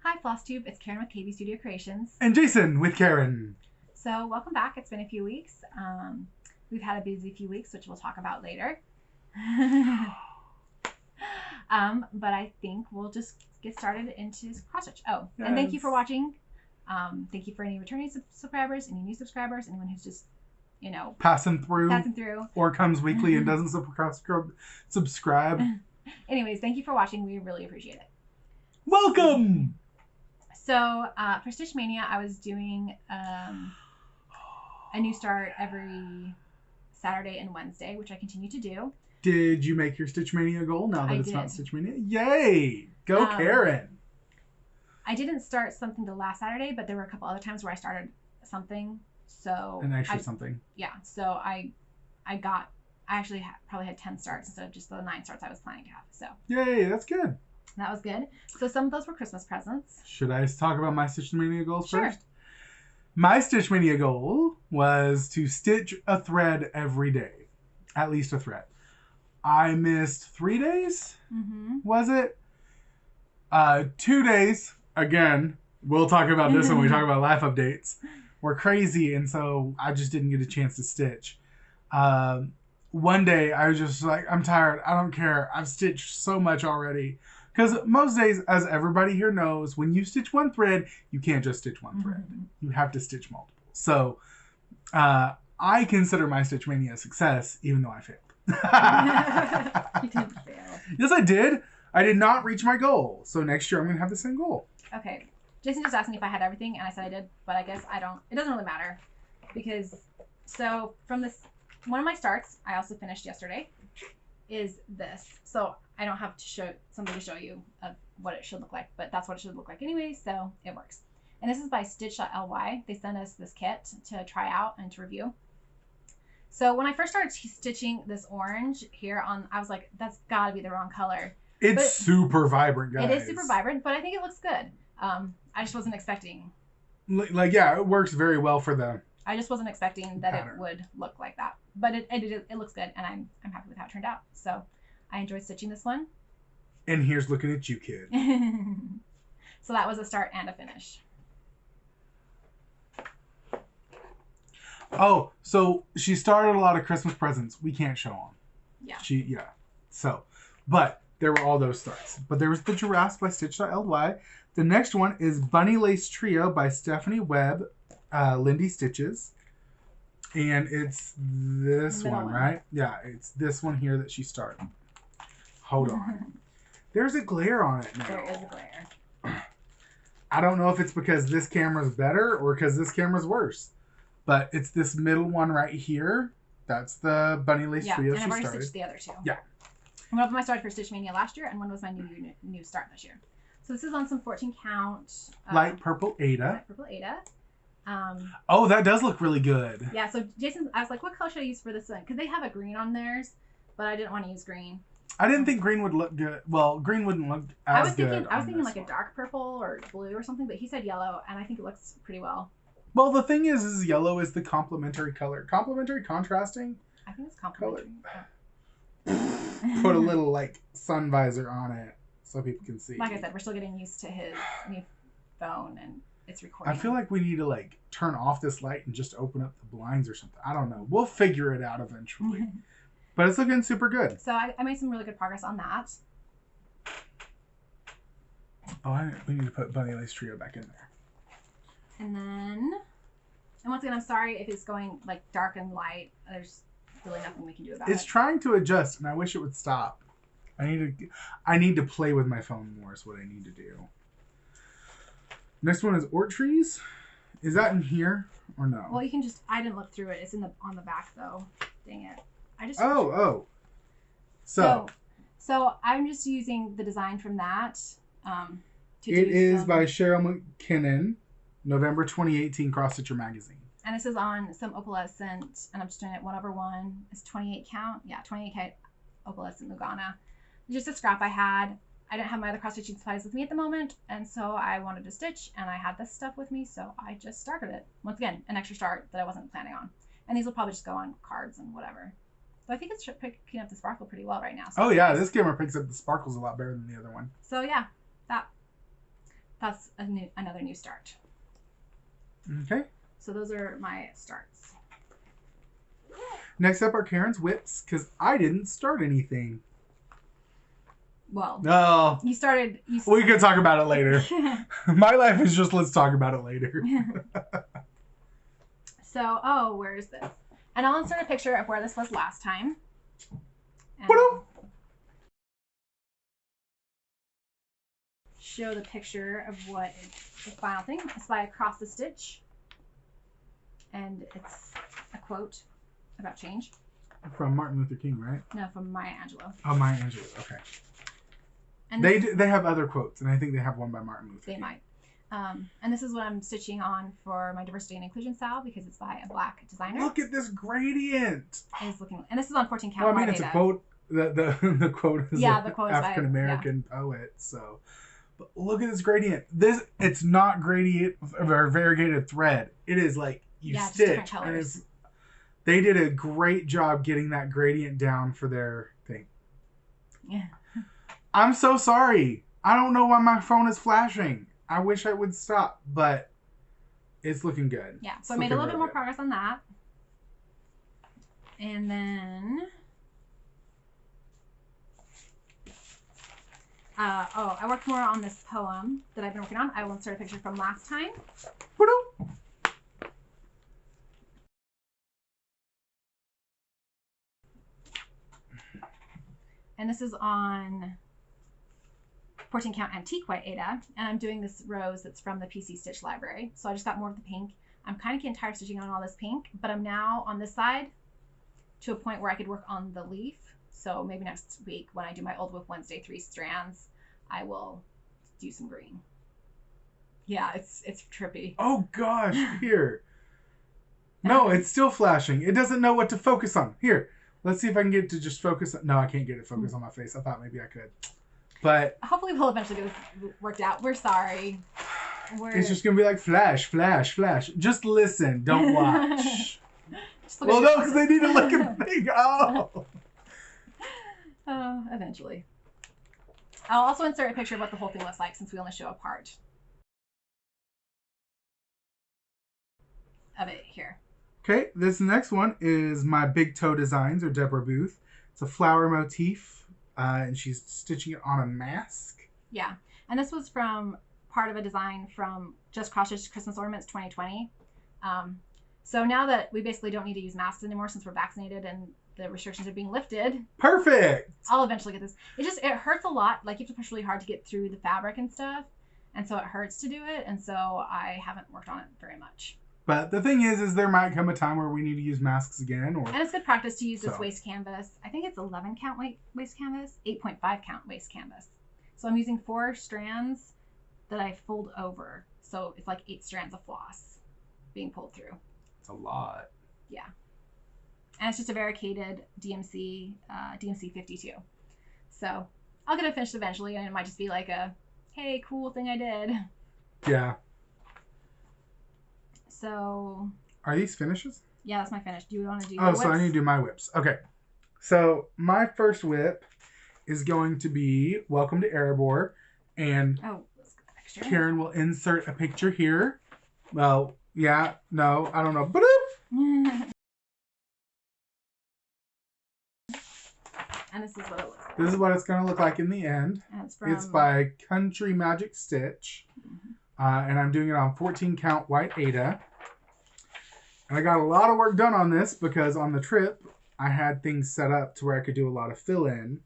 Hi, FlossTube. It's Karen with KB Studio Creations. And Jason with Karen. So welcome back. It's been a few weeks. We've had a busy few weeks, which we'll talk about later. But I think we'll just get started into cross stitch. Oh, yes. And thank you for watching. Thank you for any returning subscribers, any new subscribers, anyone who's just, passing through, or comes weekly and doesn't subscribe. Anyways, thank you for watching. We really appreciate it. Welcome. So for Stitchmaynia, I was doing a new start every Saturday and Wednesday, which I continue to do. Did you make your Stitchmaynia goal now that it's not Stitchmaynia? Yay! Go Karen! I didn't start something the last Saturday, but there were a couple other times where I started something. So an extra something. Yeah. So I actually probably had 10 starts instead of just the 9 starts I was planning to have. So yay! That's good. That was good. So some of those were Christmas presents. Should I talk about my Stitchmaynia goals first? Sure. My Stitchmaynia goal was to stitch a thread every day. At least a thread. I missed 3 days? Mm-hmm. Was it? 2 days. Again, we'll talk about this when we talk about life updates. Were crazy, and so I just didn't get a chance to stitch. One day, I was just like, I'm tired. I don't care. I've stitched so much already. Because most days, as everybody here knows, when you stitch one thread, you can't just stitch one thread. You have to stitch multiple. So I consider my Stitchmaynia a success, even though I failed. You didn't fail. Yes, I did. I did not reach my goal. So next year, I'm going to have the same goal. Okay. Jason just asked me if I had everything, and I said I did. But I guess I don't. It doesn't really matter. Because, so from this, one of my starts, I also finished yesterday, is this. So I don't have to show somebody to show you of what it should look like, but that's what it should look like anyway, so it works. And this is by Stitch.ly. They sent us this kit to try out and to review. So when I first started stitching this orange here on, I was like, that's got to be the wrong color. It's super vibrant, guys. It is super vibrant, but I think it looks good. I just wasn't expecting. Yeah, it works very well for them. I just wasn't expecting that it would look like that, but it looks good, and I'm happy with how it turned out. So I enjoyed stitching this one. And here's looking at you, kid. So that was a start and a finish. Oh, so she started a lot of Christmas presents. We can't show them. Yeah. So, but there were all those starts. But there was the giraffes by Stitch.ly. The next one is Bunny Lace Trio by Stephanie Webb, Lindy Stitches. And it's this one, right? Yeah, it's this one here that she started. Hold on. There's a glare on it now. There is a glare. I don't know if it's because this camera's better or because this camera's worse. But it's this middle one right here. That's the Bunny Lace Trio she started. Yeah, and I've already stitched the other two. Yeah. One of them I started for Stitchmaynia last year, and one was my new start this year. So this is on some 14 count. Light Purple Ada. Light Purple Ada. Oh, that does look really good. Yeah, so Jason, I was like, what color should I use for this one? Because they have a green on theirs, but I didn't want to use green. I didn't think green would look good. Well, green wouldn't look as good. I was thinking like a dark purple or blue or something, but he said yellow, and I think it looks pretty well. Well, the thing is yellow is the complementary color. Complementary contrasting? I think it's complementary. Put a little, like, sun visor on it so people can see. Like I said, we're still getting used to his new phone, and it's recording. I feel like we need to, like, turn off this light and just open up the blinds or something. I don't know. We'll figure it out eventually. But it's looking super good. So I made some really good progress on that. Oh, we need to put Bunny Lace Trio back in there. And then, once again, I'm sorry if it's going like dark and light. There's really nothing we can do about it. It's trying to adjust, and I wish it would stop. I need to play with my phone more is what I need to do. Next one is Ortrees. Is that in here or no? Well, you can just, I didn't look through it. It's on the back though. Dang it. Oh. So I'm just using the design from that. It is by Cheryl McKinnon, November 2018 Cross Stitcher Magazine. And this is on some opalescent, and I'm just doing it 1/1. It's 28 count. Yeah, 28 count opalescent Lugana. Just a scrap I had. I didn't have my other cross stitching supplies with me at the moment, and so I wanted to stitch, and I had this stuff with me, so I just started it. Once again, an extra start that I wasn't planning on. And these will probably just go on cards and whatever. So I think it's picking up the sparkle pretty well right now. So oh yeah, this camera picks up the sparkles a lot better than the other one. So yeah, that's another new start. Okay. So those are my starts. Next up are Karen's whips, because I didn't start anything. Well, no. You started. We can talk about it later. My life is just let's talk about it later. So, where is this? And I'll insert a picture of where this was last time. Show the picture of what the final thing. It's by Across the Stitch. And it's a quote about change. From Martin Luther King, right? No, from Maya Angelou. Oh, Maya Angelou. Okay. And they have other quotes, and I think they have one by Martin Luther King. They might. And this is what I'm stitching on for my diversity and inclusion style because it's by a black designer. Look at this gradient. And this is on 14 count. Well, I mean, it's a quote. The quote is the quote is African American poet. So, but look at this gradient. It's not gradient or variegated thread. It is like you stitch, and they did a great job getting that gradient down for their thing. Yeah. I'm so sorry. I don't know why my phone is flashing. I wish I would stop, but it's looking good. Yeah, so I made a little bit more progress on that. And then... I worked more on this poem that I've been working on. I will insert a picture from last time. And this is on 14 count antique white Ada, and I'm doing this rose that's from the PC Stitch library. So I just got more of the pink. I'm kind of getting tired of stitching on all this pink, but I'm now on this side to a point where I could work on the leaf. So maybe next week when I do my Old Whip Wednesday 3 strands, I will do some green. Yeah, it's trippy. Oh gosh, here. No, it's still flashing. It doesn't know what to focus on. Here, let's see if I can get it to just focus. No, I can't get it focused on my face. I thought maybe I could. But hopefully we'll eventually get this worked out. We're sorry. It's just going to be like flash, flash, flash. Just listen. Don't watch. Well, no, because they need to look at the thing. Oh. Eventually. I'll also insert a picture of what the whole thing looks like since we only show a part of it here. Okay, this next one is my Big Toe Designs, or Deborah Booth. It's a flower motif, and she's stitching it on a mask. Yeah, and this was from part of a design from Just Cross Stitch Christmas Ornaments 2020. So now that we basically don't need to use masks anymore since we're vaccinated and the restrictions are being lifted. Perfect! I'll eventually get this. It hurts a lot. Like, you have to push really hard to get through the fabric and stuff. And so it hurts to do it. And so I haven't worked on it very much. But the thing is there might come a time where we need to use masks again. And it's good practice to use this waist canvas. I think it's 11 count waist canvas, 8.5 count waist canvas. So I'm using 4 strands that I fold over. So it's like 8 strands of floss being pulled through. It's a lot. Yeah. And it's just a variegated DMC 52. So I'll get it finished eventually, and it might just be like a, hey, cool thing I did. Yeah. So. Are these finishes? Yeah, that's my finish. Do you want to do so I need to do my whips. Okay. So my first whip is going to be Welcome to Erebor. And let's get the picture. Karen will insert a picture here. Well, yeah, no, I don't know. And this is what it looks like. This is what it's going to look like in the end. And it's by Country Magic Stitch. And I'm doing it on 14 count white Ada. And I got a lot of work done on this because on the trip, I had things set up to where I could do a lot of fill-in.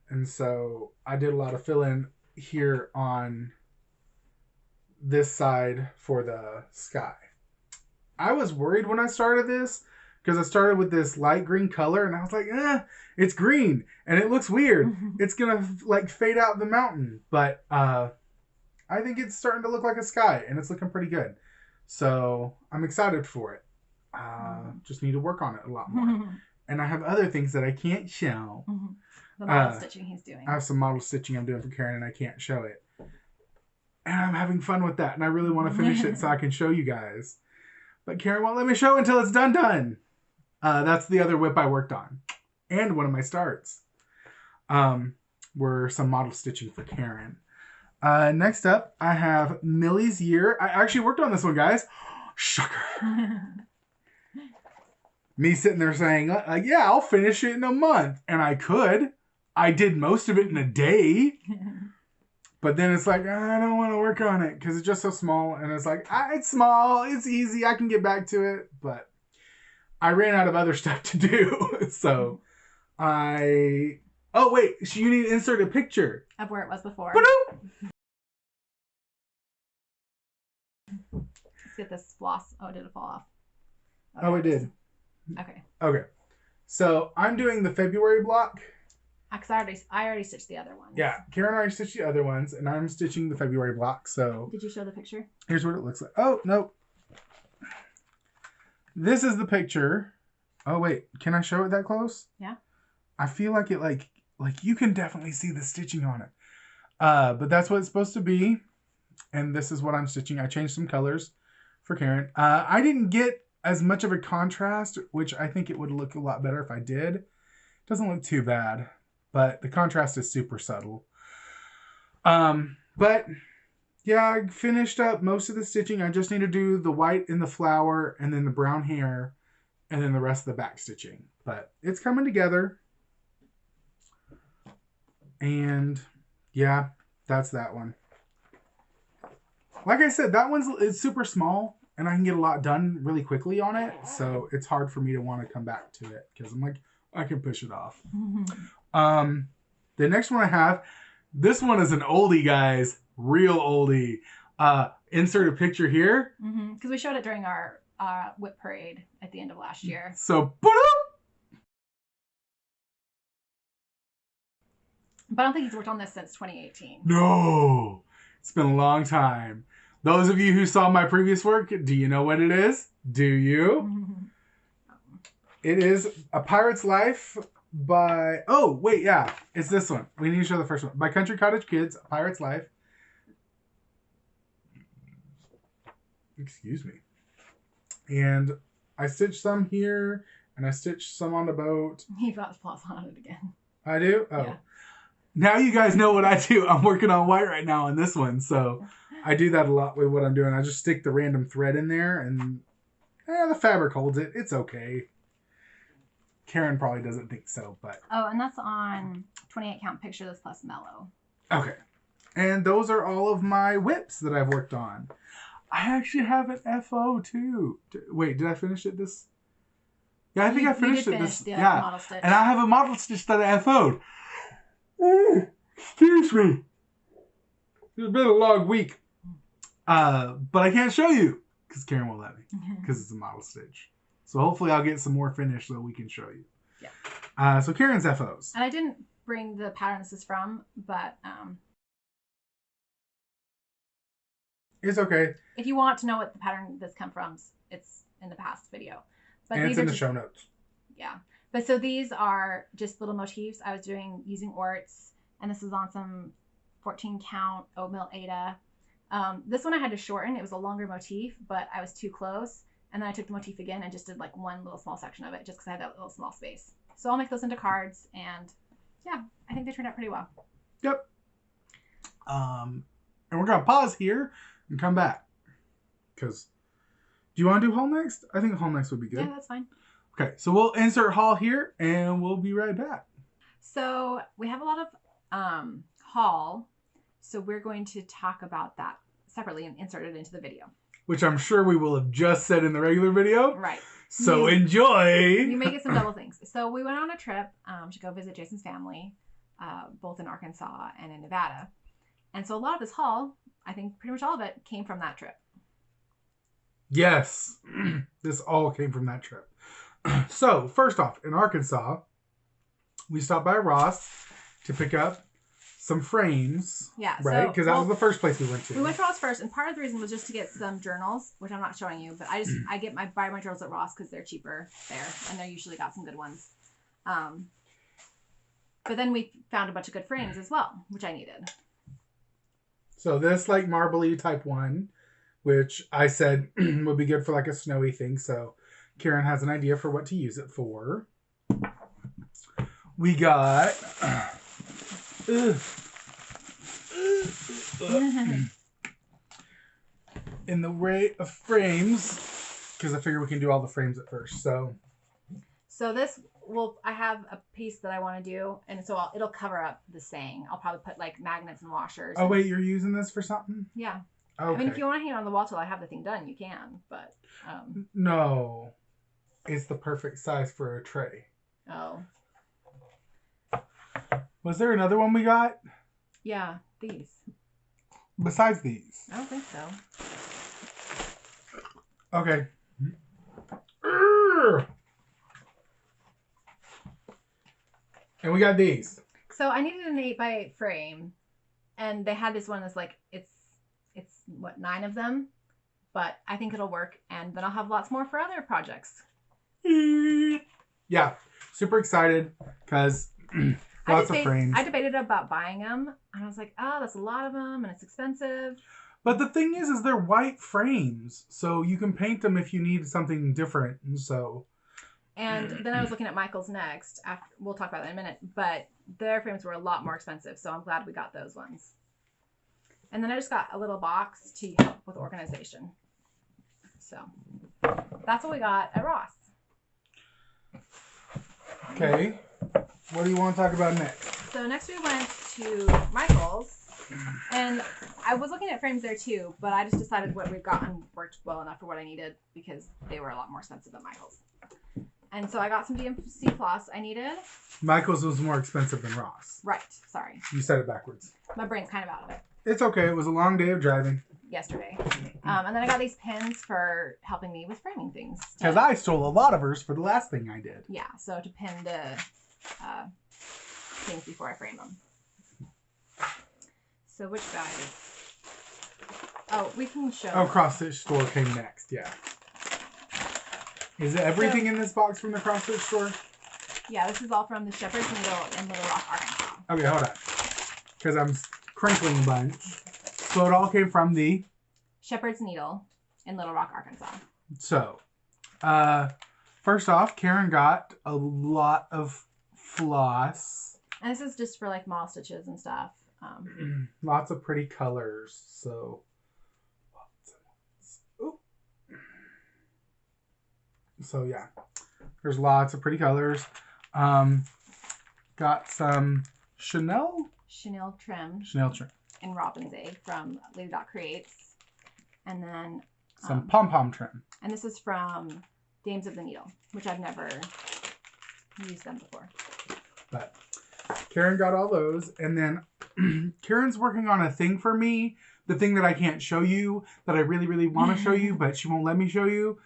And so I did a lot of fill-in here on this side for the sky. I was worried when I started this because I started with this light green color and I was like, it's green and it looks weird. It's gonna like fade out the mountain, but I think it's starting to look like a sky and it's looking pretty good. So I'm excited for it. Just need to work on it a lot more. And I have other things that I can't show. The model stitching he's doing. I have some model stitching I'm doing for Karen and I can't show it. And I'm having fun with that and I really want to finish it so I can show you guys. But Karen won't let me show until it's done. That's the other whip I worked on. And one of my starts were some model stitching for Karen. Next up, I have Millie's Year. I actually worked on this one, guys. Shocker. Me sitting there saying, yeah, I'll finish it in a month. And I could. I did most of it in a day. But then it's like, I don't want to work on it because it's just so small. And it's like, it's small. It's easy. I can get back to it. But I ran out of other stuff to do. So oh, wait. So you need to insert a picture. Of where it was before. Let's get this floss. Oh, did it fall off? Oh, it did. Okay. Okay. So I'm doing the February block. Because I already stitched the other ones. Yeah. Karen already stitched the other ones, and I'm stitching the February block. So did you show the picture? Here's what it looks like. Oh, no. This is the picture. Oh, wait. Can I show it that close? Yeah. I feel like it like you can definitely see the stitching on it. But that's what it's supposed to be. And this is what I'm stitching. I changed some colors for Karen. I didn't get as much of a contrast, which I think it would look a lot better if I did. It doesn't look too bad, but the contrast is super subtle. But yeah, I finished up most of the stitching. I just need to do the white in the flower and then the brown hair and then the rest of the back stitching. But it's coming together. And yeah, that's that one. Like I said, that it's super small and I can get a lot done really quickly on it. So it's hard for me to want to come back to it because I'm like, I can push it off. The next one I have, this one is an oldie, guys. Real oldie. Insert a picture here. Because we showed it during our whip parade at the end of last year. So, but I don't think he's worked on this since 2018. No. It's been a long time. Those of you who saw my previous work, do you know what it is? Do you? It is A Pirate's Life by... Oh, wait, yeah. It's this one. We need to show the first one. By Country Cottage Kids, A Pirate's Life. Excuse me. And I stitched some here, and I stitched some on the boat. He got floss on it again. I do? Oh. Yeah. Now you guys know what I do. I'm working on white right now on this one, so I do that a lot with what I'm doing. I just stick the random thread in there, and the fabric holds it. It's okay. Karen probably doesn't think so, but... Oh, and that's on 28 count pictures plus mellow. Okay. And those are all of my whips that I've worked on. I actually have an FO too. Wait, did I finish it this? Yeah, I think I finished it this. Yeah. Model stitch. And I have a model stitch that I FO'd. Oh, excuse me. It's been a long week. But I can't show you because Karen won't let me because it's a model stitch. So hopefully I'll get some more finished so we can show you. Yeah. So Karen's FOs. And I didn't bring the pattern this is from, but it's okay. If you want to know what the pattern this come from, it's in the past video. But and it's in the show notes. Yeah. But so these are just little motifs I was doing using orts, and this is on some 14 count oatmeal Ada. This one I had to shorten. It was a longer motif, but I was too close. And then I took the motif again and just did like one little small section of it just because I had that little small space. So I'll make those into cards, and yeah, I think they turned out pretty well. Yep. And we're going to pause here and come back. Because, do you want to do haul next? I think haul next would be good. Yeah, that's fine. Okay, so we'll insert haul here, and we'll be right back. So we have a lot of haul, so we're going to talk about that separately and insert it into the video. Which I'm sure we will have just said in the regular video. Right. So enjoy. You may get some double things. So we went on a trip to go visit Jason's family, both in Arkansas and in Nevada. And so a lot of this haul, I think pretty much all of it, came from that trip. Yes. This all came from that trip. So, first off, in Arkansas, we stopped by Ross to pick up some frames. Yeah. Right? Because that was the first place we went to. We went to Ross first, and part of the reason was just to get some journals, which I'm not showing you, but I buy my journals at Ross because they're cheaper there, and they usually got some good ones. But then we found a bunch of good frames as well, which I needed. So this like marbly type one, which I said would be good for like a snowy thing. So Karen has an idea for what to use it for. We got in the way of frames, because I figure we can do all the frames at first. So this I have a piece that I want to do, and so it'll cover up the saying. I'll probably put like magnets and washers. Oh wait, you're using this for something? Yeah. Okay. I mean, if you want to hang it on the wall till I have the thing done, you can. But no, it's the perfect size for a tray. Oh. Was there another one we got? Yeah, these. Besides these? I don't think so. Okay. And we got these. So I needed an 8x8 frame, and they had this one that's like it's what, 9 of them, but I think it'll work, and then I'll have lots more for other projects. Yeah, super excited because lots of frames. I debated about buying them, and I was like, oh, that's a lot of them, and it's expensive. But the thing is they're white frames, so you can paint them if you need something different. And then I was looking at Michael's next. We'll talk about that in a minute. But their frames were a lot more expensive, so I'm glad we got those ones. And then I just got a little box to help with organization. So that's what we got at Ross. Okay. What do you want to talk about next? So next we went to Michael's. And I was looking at frames there too, but I just decided what we've gotten worked well enough for what I needed because they were a lot more expensive than Michael's. And so I got some DMC floss I needed. Michael's was more expensive than Ross. Right. Sorry. You said it backwards. My brain's kind of out of it. It's okay. It was a long day of driving. Yesterday. And then I got these pins for helping me with framing things. Because I stole a lot of hers for the last thing I did. Yeah. So to pin the things before I frame them. So which guys? Oh, we can show. Oh, Cross Stitch Store came next. Yeah. Is everything in this box from the Cross Stitch Store? Yeah, this is all from the Shepherd's Needle in Little Rock, Arkansas. Okay, hold on. Because I'm crinkling a bunch. So it all came from the Shepherd's Needle in Little Rock, Arkansas. So, first off, Karen got a lot of floss. And this is just for like mall stitches and stuff. Lots of pretty colors. So, yeah, there's lots of pretty colors. Got some Chanel trim in Robin's Egg from Blvd Creates, and then some pom-pom trim. And this is from Dames of the Needle, which I've never used them before. But Karen got all those, and then Karen's working on a thing for me, the thing that I can't show you, that I really, really want to show you, but she won't let me show you.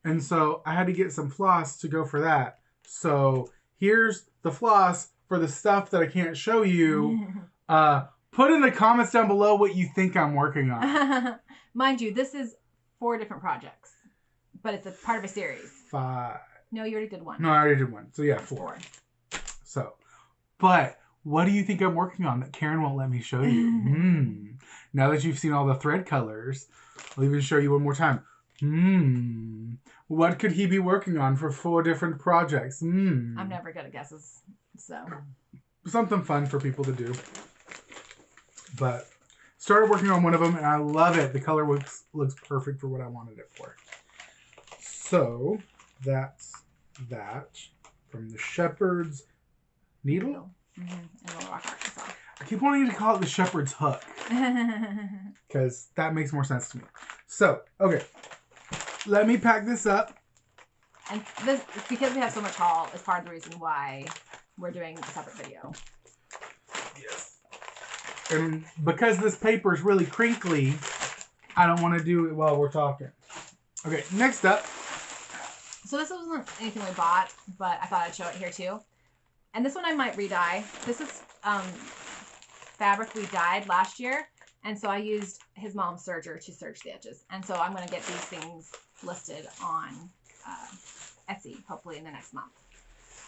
And so I had to get some floss to go for that. So here's the floss for the stuff that I can't show you. Put in the comments down below what you think I'm working on. Mind you, this is 4 different projects, but it's a part of a series. 5. No, you already did 1. No, I already did 1. So yeah, 4. So, but what do you think I'm working on that Karen won't let me show you? Now that you've seen all the thread colors, I'll even show you one more time. What could he be working on for 4 different projects? I'm never good at guesses, so. Something fun for people to do. But started working on one of them, and I love it. The color looks perfect for what I wanted it for. So that's that from the Shepherd's Needle. In Little Rock, Arkansas. I keep wanting to call it the Shepherd's Hook because that makes more sense to me. So, okay. Let me pack this up. And this, because we have so much haul, is part of the reason why we're doing a separate video. Yes. And because this paper is really crinkly, I don't want to do it while we're talking. Okay, next up. So this wasn't anything we bought, but I thought I'd show it here too. And this one I might re-dye. This is fabric we dyed last year. And so I used his mom's serger to serge the edges. And so I'm going to get these things listed on Etsy, hopefully in the next month.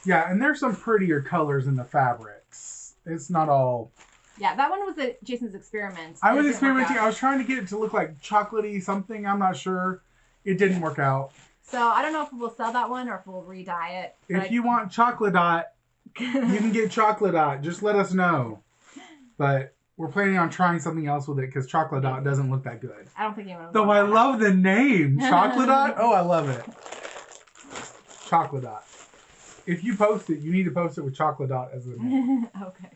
Yeah, and there's some prettier colors in the fabrics. It's not all... Yeah, that one was Jason's experiment. I was experimenting. I was trying to get it to look like chocolatey something. I'm not sure. It didn't work out. So I don't know if we'll sell that one or if we'll re-dye it. If you want chocolate dot, you can get chocolate dot. Just let us know. But we're planning on trying something else with it because Chocolate Dot doesn't look that good. I don't think anyone. Though I love the name Chocolate Dot. Oh, I love it. Chocolate Dot. If you post it, you need to post it with Chocolate Dot as the name. Okay.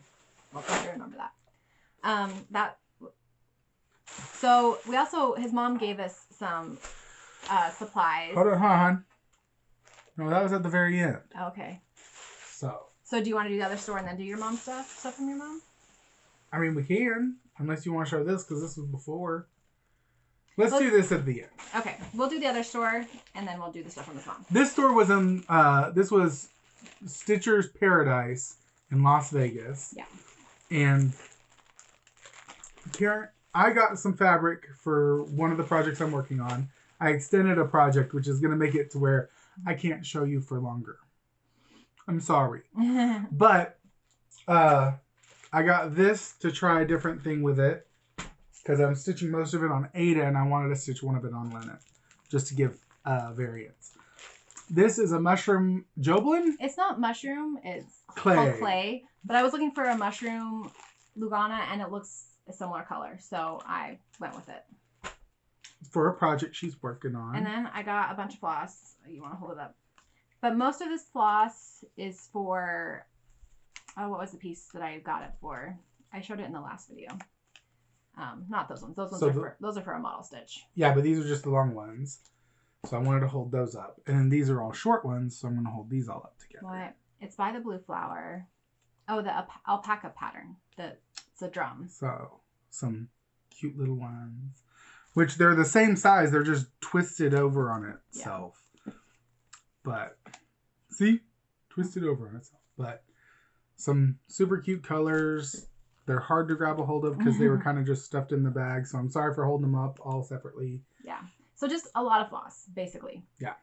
I'll try to remember that. So we also, his mom gave us some supplies. Hold on, hon. No, that was at the very end. Okay. So do you want to do the other store and then do your mom's stuff from your mom? I mean, we can, unless you want to show this because this was before. Let's do this at the end. Okay, we'll do the other store and then we'll do the stuff from his mom. This store was in. This was Stitcher's Paradise in Las Vegas. Yeah. And Karen, I got some fabric for one of the projects I'm working on. I extended a project, which is going to make it to where I can't show you for longer. I'm sorry. But I got this to try a different thing with it because I'm stitching most of it on Ada and I wanted to stitch one of it on linen just to give variance. This is a mushroom Joblin? It's not mushroom. It's clay. Called clay. But I was looking for a mushroom Lugana and it looks a similar color. So I went with it. For a project she's working on. And then I got a bunch of floss. You want to hold it up. But most of this floss is for... Oh, what was the piece that I got it for? I showed it in the last video. Not those ones. Those ones those are for a model stitch. Yeah, but these are just the long ones. So I wanted to hold those up. And then these are all short ones, so I'm going to hold these all up together. What? It's by the Blue Flower. Oh, the alpaca pattern. It's a drum. So, some cute little ones. Which they're the same size. They're just twisted over on itself. Yeah. But, see? Twisted over on itself. But, some super cute colors. They're hard to grab a hold of because they were kind of just stuffed in the bag. So I'm sorry for holding them up all separately. Yeah. So just a lot of floss, basically. Yeah.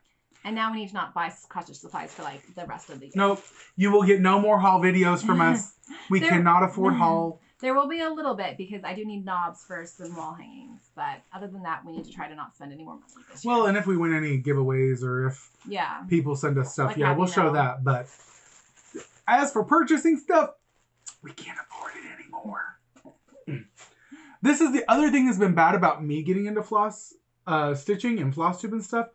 And now we need to not buy cross-stitch supplies for like the rest of the year. Nope. You will get no more haul videos from us. We cannot afford haul. There will be a little bit because I do need knobs for some wall hangings. But other than that, we need to try to not spend any more money this year. Well, and if we win any giveaways or if people send us stuff, like we'll show that. But as for purchasing stuff, we can't afford it anymore. This is the other thing that's been bad about me getting into floss stitching and FlossTube and stuff.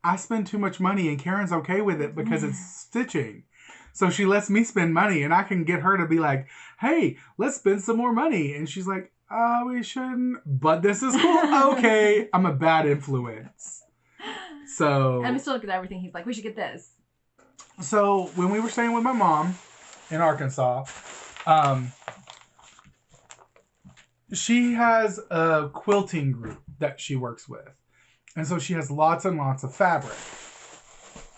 I spend too much money and Karen's okay with it because it's stitching. So she lets me spend money and I can get her to be like, hey, let's spend some more money. And she's like, oh, we shouldn't, but this is cool. Okay. I'm a bad influence. So. And I'm still looking at everything. He's like, we should get this. So when we were staying with my mom in Arkansas, she has a quilting group that she works with. And so she has lots and lots of fabric.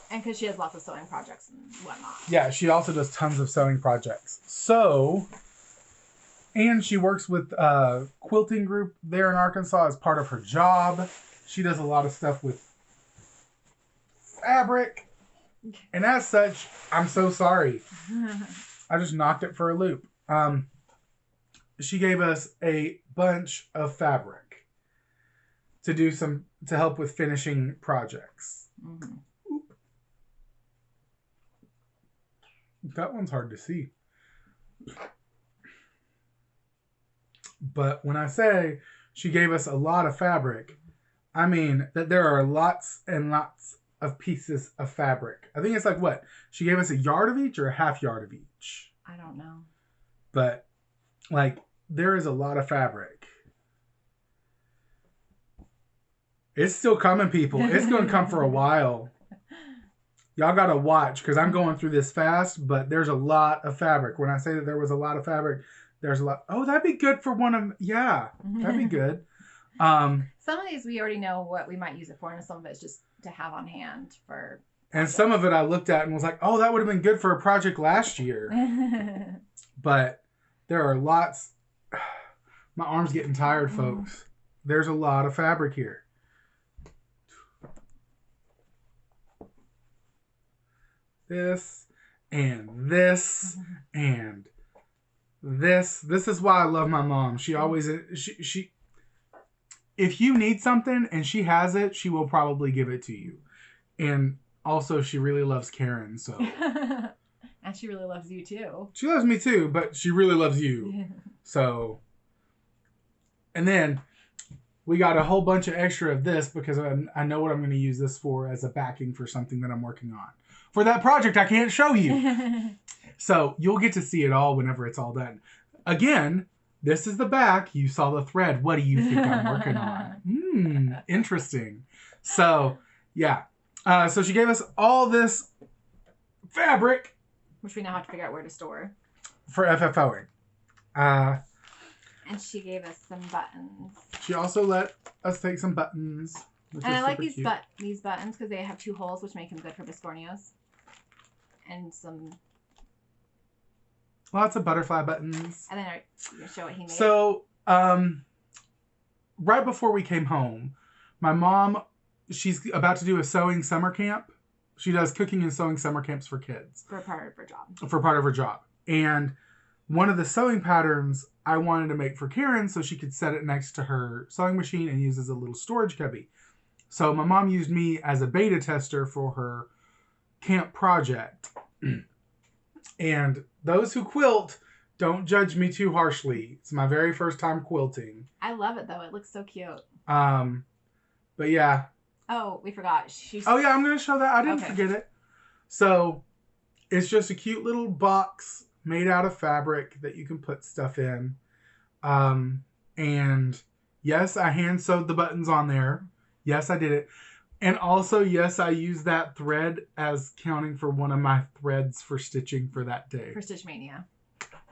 And because she has lots of sewing projects and whatnot. Yeah, she also does tons of sewing projects. So, and she works with a quilting group there in Arkansas as part of her job. She does a lot of stuff with fabric. And as such, I'm so sorry. I just knocked it for a loop. She gave us a bunch of fabric to help with finishing projects. Mm-hmm. That one's hard to see. But when I say she gave us a lot of fabric, I mean that there are lots and lots of pieces of fabric. I think it's like what? She gave us a yard of each or a half yard of each? I don't know. But like there is a lot of fabric. It's still coming, people. It's going to come for a while. Y'all got to watch because I'm going through this fast, but there's a lot of fabric. When I say that there was a lot of fabric, there's a lot. Oh, that'd be good for one of... Yeah, that'd be good. Some of these we already know what we might use it for, and some of it's just to have on hand for... And some of it I looked at and was like, oh, that would have been good for a project last year. But there are lots... My arm's getting tired, folks. There's a lot of fabric here. This and this and this. This is why I love my mom. She always she if you need something and she has it, she will probably give it to you. And also she really loves Karen, so and she really loves you too. She loves me too, but she really loves you. So, and then we got a whole bunch of extra of this because I know what I'm going to use this for as a backing for something that I'm working on. For that project I can't show you. So you'll get to see it all whenever it's all done. Again, this is the back. You saw the thread. What do you think I'm working on? Interesting. So, yeah. So she gave us all this fabric. Which we now have to figure out where to store. For FFOing. And she gave us some buttons. She also let us take some buttons. And I like these buttons because they have 2 holes, which make them good for biscornios. And some... Lots of butterfly buttons. And then you can show what he made. So, right before we came home, my mom, she's about to do a sewing summer camp. She does cooking and sewing summer camps for kids. For part of her job. For part of her job. And one of the sewing patterns I wanted to make for Karen so she could set it next to her sewing machine and use as a little storage cubby. So my mom used me as a beta tester for her camp project. And those who quilt, don't judge me too harshly. It's my very first time quilting. I love it though. It looks so cute. But yeah. Oh, we forgot. Oh yeah, I'm gonna show that. I didn't forget it. So it's just a cute little box made out of fabric that you can put stuff in. And yes, I hand sewed the buttons on there. Yes, I did it. And also, yes, I used that thread as counting for one of my threads for stitching for that day. For Stitchmaynia.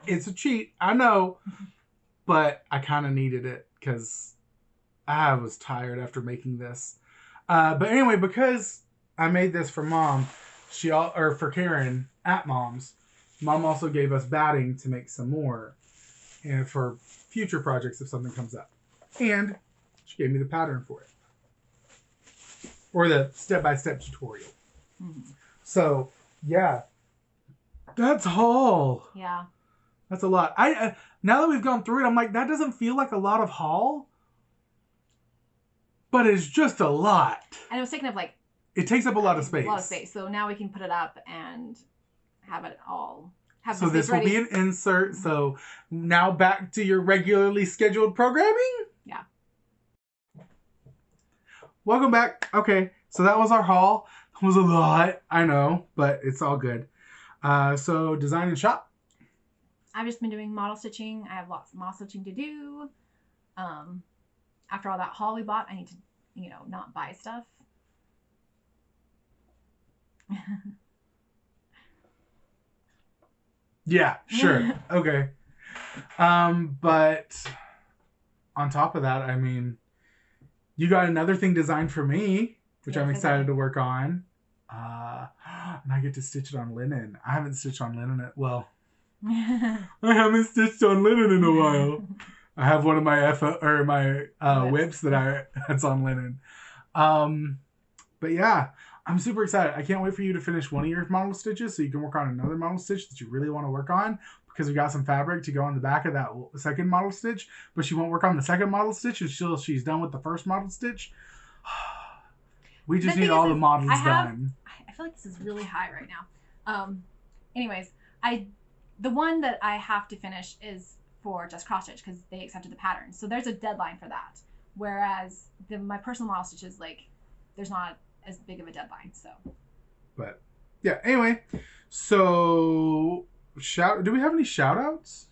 It's a cheat, I know. But I kind of needed it because I was tired after making this. But anyway, because I made this for Mom, for Karen at Mom's, Mom also gave us batting to make some more, and for future projects if something comes up. And she gave me the pattern for it, or the step-by-step tutorial. So yeah, that's haul. Yeah, that's a lot. I now that we've gone through it, I'm like, that doesn't feel like a lot of haul. But it's just a lot. And it was taking up it takes up a lot of space. A lot of space. So now we can put it up and have it all. So this will be an insert. So now back to your regularly scheduled programming. Yeah. Welcome back. Okay, so that was our haul. It was a lot, I know, but it's all good. So design and shop. I've just been doing model stitching. I have lots of model stitching to do. After all that haul we bought, I need to, not buy stuff. Yeah, sure. Okay. But on top of that, I mean, you got another thing designed for me, which I'm excited to work on. And I get to stitch it on linen. I haven't stitched on linen well. I haven't stitched on linen in a while. I have one of my whips that's on linen. But yeah, I'm super excited. I can't wait for you to finish one of your model stitches so you can work on another model stitch that you really want to work on, because we got some fabric to go on the back of that second model stitch, but she won't work on the second model stitch until she's done with the first model stitch. We just need all the models done. I feel like this is really high right now. Anyways, the one that I have to finish is for just cross stitch because they accepted the pattern. So there's a deadline for that. Whereas my personal model stitches, there's not as big of a deadline. So. But yeah, anyway, so do we have any shout outs?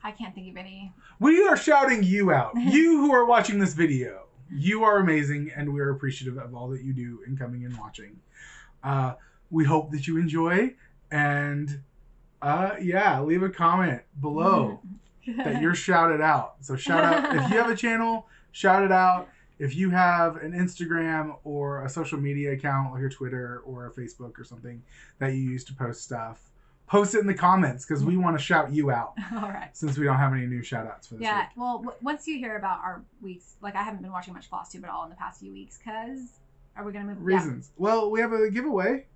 I can't think of any. We are shouting you out. You who are watching this video. You are amazing, and we're appreciative of all that you do in coming and watching. We hope that you enjoy, and leave a comment below that you're shouted out. So shout out if you have a channel, shout it out. If you have an Instagram or a social media account like a Twitter or a Facebook or something that you use to post stuff, post it in the comments because we want to shout you out. All right. Since we don't have any new shout outs for this week. Well, once you hear about our weeks, I haven't been watching much FlossTube at all in the past few weeks because are we going to move? Reasons. Yeah. Well, we have a giveaway.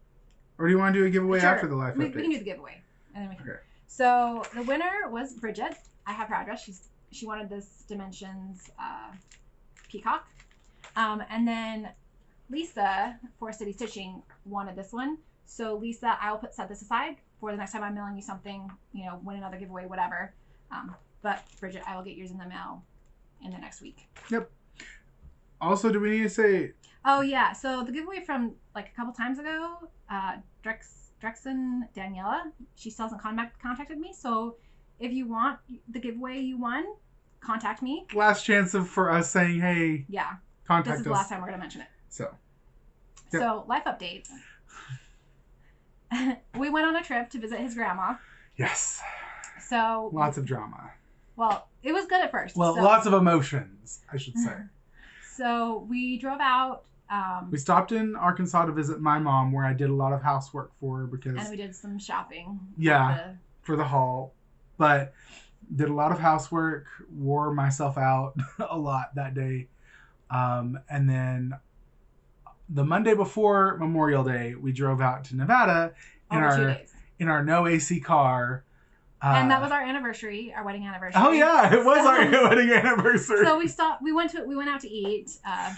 Or do you want to do a giveaway after the live update? We can do the giveaway. And then we can. Okay. So the winner was Bridget. I have her address. She wanted this Dimensions peacock. And then Lisa for Ste D Stitching wanted this one. So Lisa, I'll set this aside for the next time I'm mailing you something, win another giveaway, whatever. But Bridget, I will get yours in the mail in the next week. Yep. Also, do we need to say... Oh, yeah. So the giveaway from like a couple times ago, Drexen Daniela, she still hasn't contacted me. So if you want the giveaway you won, contact me. Last chance for us saying, hey, yeah, contact us. This is the last time we're going to mention it. So, yep. So life update. We went on a trip to visit his grandma. Yes. So lots of drama. Well, it was good at first. Well, lots of emotions, I should say. So we drove out. We stopped in Arkansas to visit my mom, where I did a lot of housework for her because. And we did some shopping. Yeah, for the haul, but did a lot of housework, wore myself out a lot that day, and then the Monday before Memorial Day, we drove out to Nevada in our no AC car. And that was our anniversary, our wedding anniversary. Oh yeah, it was our wedding anniversary. So we went out to eat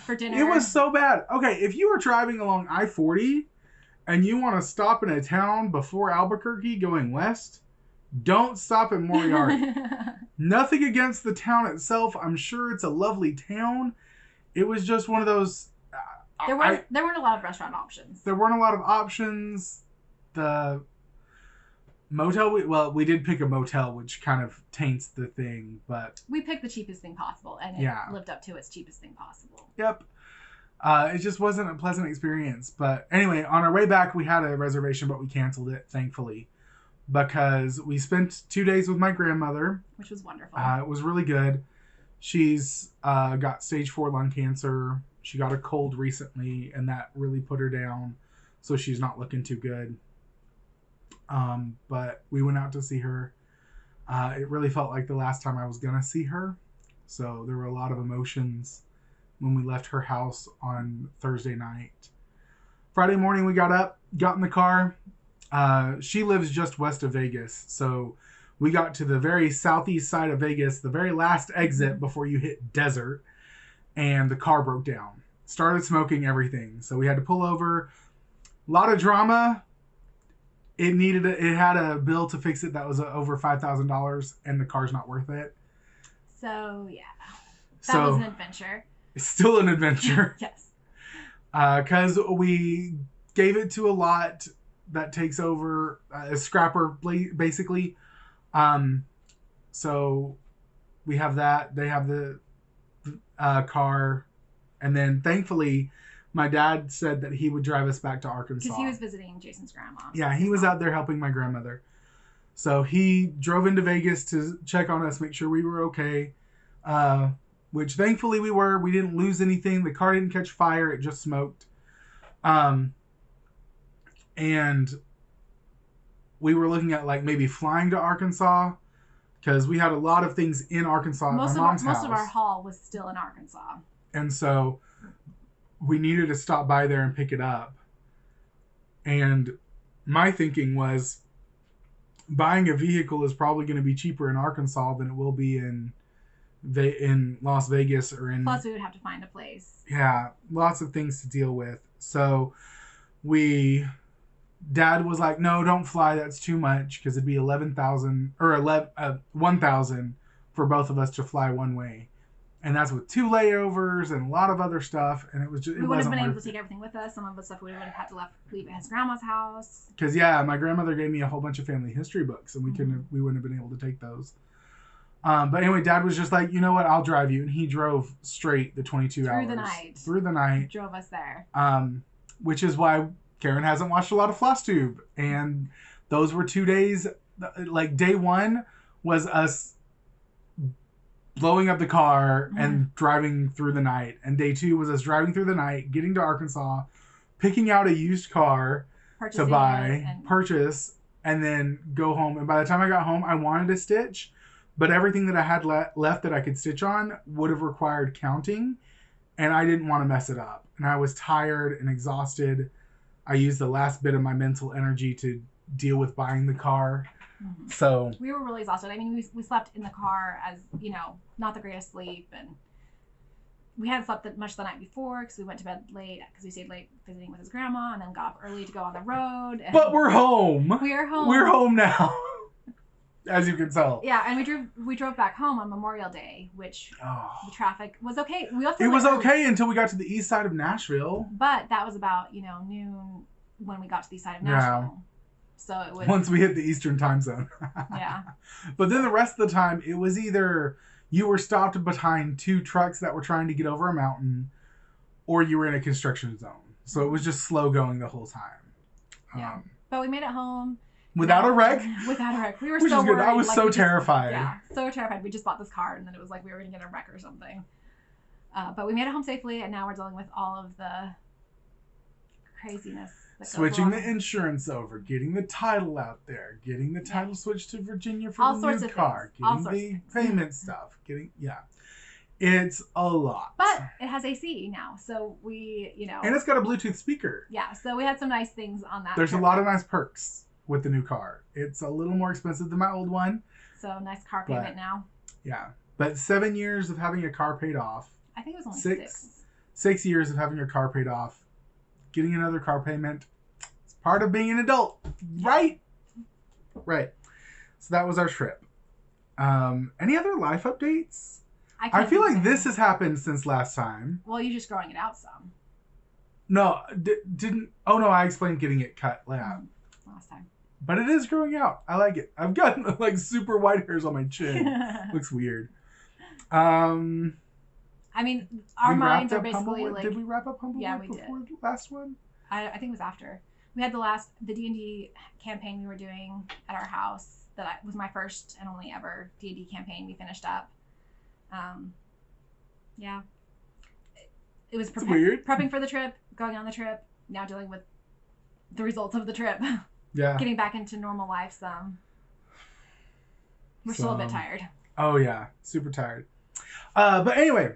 for dinner. It was so bad. Okay, if you were driving along I-40 and you want to stop in a town before Albuquerque going west, don't stop in Moriarty. Nothing against the town itself. I'm sure it's a lovely town. It was just one of those. There weren't a lot of restaurant options. There weren't a lot of options. The motel, we did pick a motel, which kind of taints the thing, but... We picked the cheapest thing possible, and it lived up to its cheapest thing possible. Yep. It just wasn't a pleasant experience. But anyway, on our way back, we had a reservation, but we canceled it, thankfully, because we spent 2 days with my grandmother. Which was wonderful. It was really good. She's got stage 4 lung cancer. She got a cold recently, and that really put her down, so she's not looking too good. But we went out to see her. It really felt like the last time I was going to see her. So there were a lot of emotions when we left her house on Thursday night. Friday morning, we got up, got in the car. She lives just west of Vegas. So we got to the very southeast side of Vegas, the very last exit before you hit desert. And the car broke down. Started smoking everything. So we had to pull over. A lot of drama. It had a bill to fix it that was over $5,000, and the car's not worth it. So yeah, that was an adventure. It's still an adventure. Yes. Because we gave it to a lot that takes over a scrapper, basically. So we have that. They have the car, and then thankfully, my dad said that he would drive us back to Arkansas. Because he was visiting Jason's grandma. Yeah, he was out there helping my grandmother. So he drove into Vegas to check on us, make sure we were okay. Which thankfully we were. We didn't lose anything. The car didn't catch fire. It just smoked. And we were looking at like maybe flying to Arkansas, because we had a lot of things in Arkansas at my mom's house. Most of our haul was still in Arkansas. And so we needed to stop by there and pick it up. And my thinking was, buying a vehicle is probably going to be cheaper in Arkansas than it will be in Las Vegas or in... Plus, we would have to find a place. Yeah, lots of things to deal with. So Dad was like, no, don't fly. That's too much, because it'd be $1,000 for both of us to fly one way. And that's with 2 layovers and a lot of other stuff. And it was just, we would have been able to take everything with us. Some of the stuff we would have had to leave at his grandma's house. Because, yeah, my grandmother gave me a whole bunch of family history books, and we wouldn't have been able to take those. But anyway, Dad was just like, you know what, I'll drive you. And he drove straight the 22 hours. Through the night. Drove us there. Which is why Karen hasn't watched a lot of FlossTube. And those were 2 days. Like, day 1 was us blowing up the car and driving through the night. And day 2 was us driving through the night, getting to Arkansas, picking out a used car to purchase, and then go home. And by the time I got home, I wanted to stitch, but everything that I had left that I could stitch on would have required counting, and I didn't want to mess it up. And I was tired and exhausted. I used the last bit of my mental energy to deal with buying the car. So we were really exhausted. I mean, we slept in the car, as you know, not the greatest sleep, and we hadn't slept that much the night before because we went to bed late, because we stayed late visiting with his grandma, and then got up early to go on the road. But we're home. We are home. We're home now. as you can tell. Yeah, and we drove back home on Memorial Day, which the traffic was okay. It was okay until we got to the east side of Nashville. But that was about, noon when we got to the east side of Nashville. Yeah. So it was... Once we hit the Eastern time zone. Yeah. But then the rest of the time, it was either you were stopped behind 2 trucks that were trying to get over a mountain, or you were in a construction zone. So it was just slow going the whole time. Yeah. But we made it home. Without a wreck? Without a wreck. We were Which so is good. worried. I was so terrified. Yeah, so terrified. We just bought this car, and then it was like we were going to get a wreck or something. But we made it home safely, and now we're dealing with all of the craziness. Switching the insurance over, getting the title out there, getting the title switched to Virginia for all the new car, getting the payment stuff, it's a lot. But it has AC now, so we, and it's got a Bluetooth speaker. Yeah, so we had some nice things on that. There's a lot of nice perks with the new car. It's a little more expensive than my old one. So nice car payment now. Yeah, but 7 years of having a car paid off. I think it was only 6. 6 years of having your car paid off. Getting another car payment. It's part of being an adult, right? Right. So that was our trip. Any other life updates? I feel like this has happened since last time. Well, you're just growing it out some. No, didn't. Oh no, I explained getting it cut last time. But it is growing out. I like it. I've got like super white hairs on my chin. Looks weird. I mean, our minds are basically like... Did we wrap up Humblewood yeah, we before did. the last one? I think it was after. We had the D&D campaign we were doing at our house. Was my first and only ever D&D campaign we finished up. Yeah. It was prepping for the trip, going on the trip, now dealing with the results of the trip. Yeah. Getting back into normal life We're still a bit tired. Oh, yeah. Super tired. But anyway...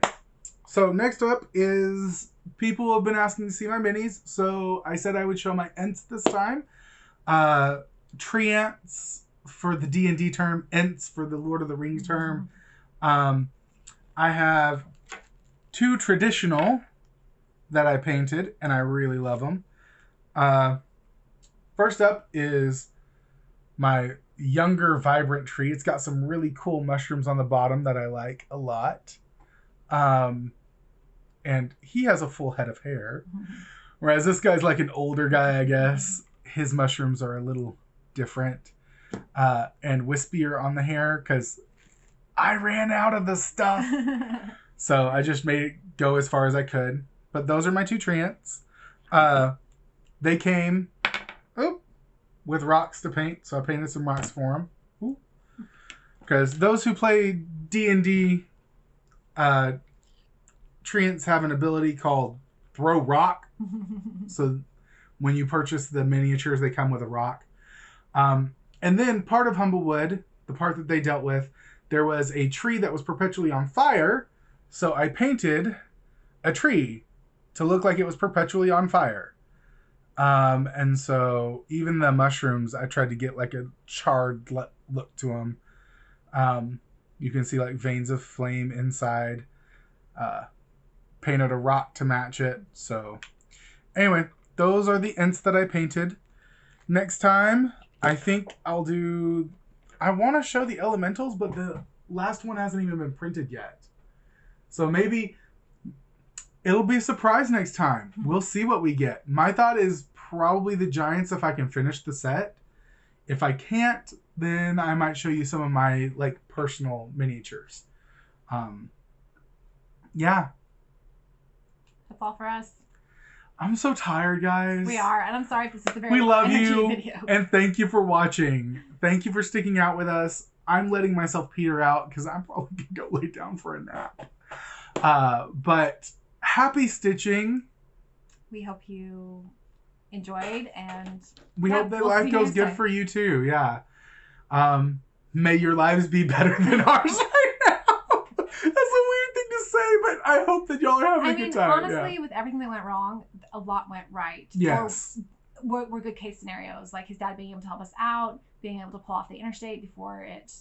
So next up is people have been asking to see my minis. So I said I would show my Ents this time. Tree Ents for the D&D term. Ents for the Lord of the Rings term. I have 2 traditional that I painted. And I really love them. First up is my younger vibrant tree. It's got some really cool mushrooms on the bottom that I like a lot. And he has a full head of hair. Whereas this guy's like an older guy, I guess. His mushrooms are a little different. And wispier on the hair because I ran out of the stuff. So I just made it go as far as I could. But those are my 2 treants. They came with rocks to paint. So I painted some rocks for them. Because those who play D&D... treants have an ability called Throw Rock. So when you purchase the miniatures, they come with a rock. And then part of Humblewood, the part that they dealt with, there was a tree that was perpetually on fire. So I painted a tree to look like it was perpetually on fire. And so even the mushrooms, I tried to get like a charred look to them. You can see like veins of flame inside. Painted a rock to match it. So anyway, those are the Ents that I painted. Next time, I think I'll do... I want to show the elementals, but the last one hasn't even been printed yet. So maybe it'll be a surprise next time. We'll see what we get. My thought is probably the Giants if I can finish the set. If I can't, then I might show you some of my like personal miniatures. Yeah. That's all for us. I'm so tired, guys. We are, and I'm sorry if this is a very We love you, video. And thank you for watching. Thank you for sticking out with us. I'm letting myself peter out because I'm probably going to go lay down for a nap. But happy stitching. We hope you enjoyed, and we hope that life goes good for you too. Yeah. May your lives be better than ours right now. That's a weird thing to say, but I hope that y'all are having a good time. Honestly, with everything that went wrong, a lot went right. Yes. Or were good case scenarios, like his dad being able to help us out, being able to pull off the interstate before it,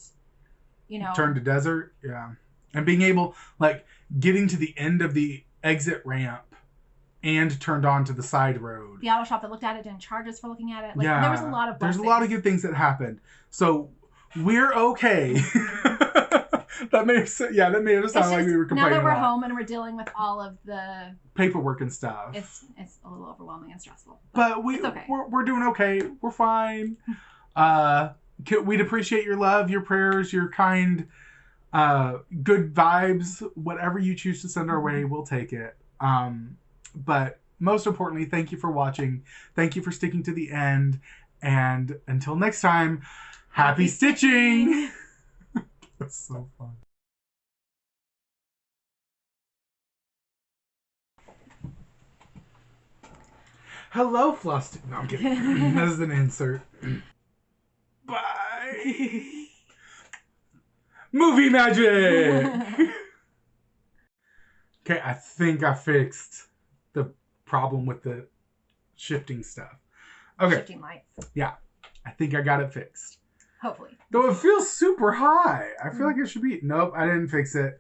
turned to desert. Yeah. And being able, like, getting to the end of the exit ramp and turned on to the side road. The auto shop that looked at it didn't charge us for looking at it. Like, there was a lot of There's a lot of good things that happened. So we're okay. That may have sounded like we were complaining. Now that we're home and we're dealing with all of the paperwork and stuff, it's a little overwhelming and stressful. But it's okay. we're doing okay. We're fine. We'd appreciate your love, your prayers, your kind, good vibes. Whatever you choose to send our way, we'll take it. But most importantly, thank you for watching. Thank you for sticking to the end. And until next time, happy stitching! That's so fun. Hello, FlossTube. No, I'm kidding. This is an insert. Bye. Movie magic! Okay, I think I fixed the problem with the shifting stuff. Okay. Shifting lights. Yeah, I think I got it fixed. Hopefully. Though it feels super high. I feel like it should be... Nope, I didn't fix it.